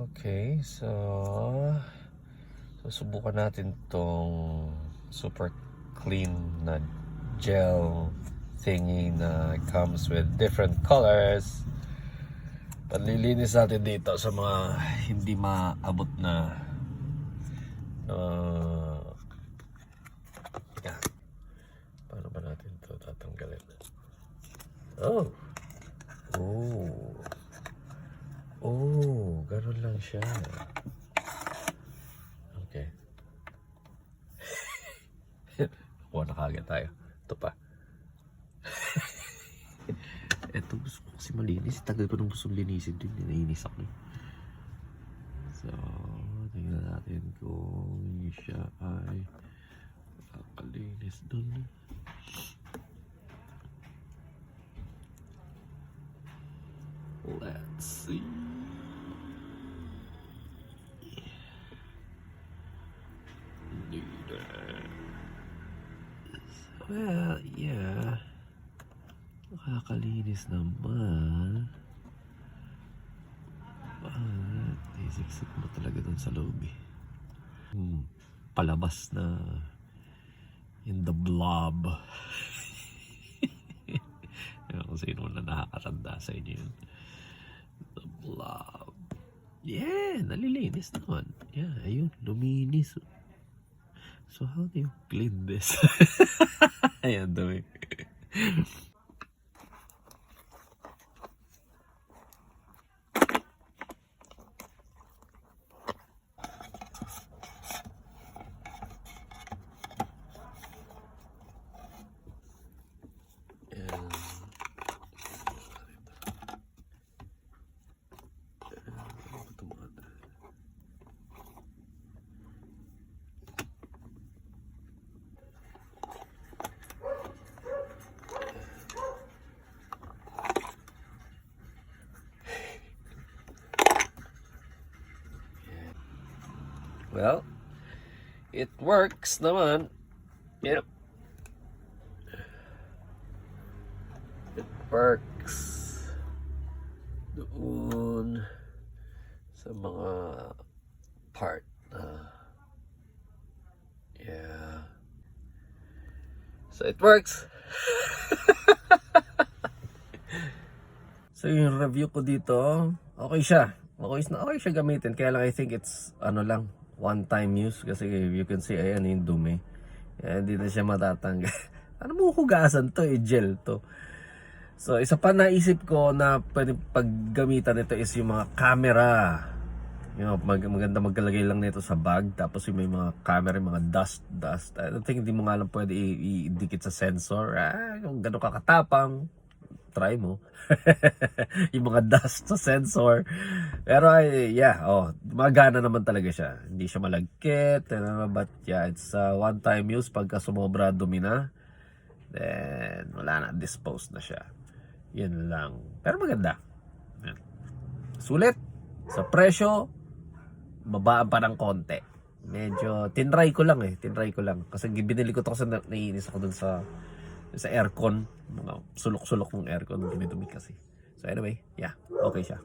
Okay, so susubukan natin tong super clean na gel thingy na comes with different colors. Panlilinis natin dito sa mga hindi maabot na yan. Paano ba natin ito tatanggalin? Oh, ganun lang siya. Okay. Kuha na kagad tayo. Ito pa. Ito gusto ko kasi malinis. Tagal ko nung gusto linisin din. Naiinis ako. So, tingnan natin kung siya ay nakakalinis dun. Let's see. Well, yeah. Nakakalinis naman. Isiksik mo talaga dun sa loob eh. Palabas na in the blob. Kung sino na nakakatanda sa inyo yun. The blob. Yeah, nalilinis naman. Yeah, ayun, luminis. So how do you clean this? Ayan, dumi. Well, it works naman. Yep. It works. Doon sa mga part na yeah. So it works. So yung review ko dito, okay siya. Okay siya gamitin. Kaya lang I think it's lang, one time use kasi you can see ayan yung dumi. Hindi na siya matatanggal. Ano mo hugasan to gel to. So isa pa naisip ko na pwede paggamitan nito is yung mga camera. Maganda magkalagay lang nito sa bag tapos yung may mga camera, mga dust. I don't think hindi mo nga lang pwede idikit sa sensor. Kung gano'n kakatapang, try mo. Yung mga dust sa sensor. Pero magana naman talaga siya. Hindi siya malagkit. But yeah, it's one time use. Pagka sumobra dumi na, then wala na, dispose na siya. Yun lang. Pero maganda. Sulit. Sa presyo, babaan pa ng konti. Medyo tinry ko lang. Kasi binili ko to kasi naiinis ako dun sa aircon, mga sulok-sulok ng aircon, dumidumi kasi. So anyway, yeah, okay siya.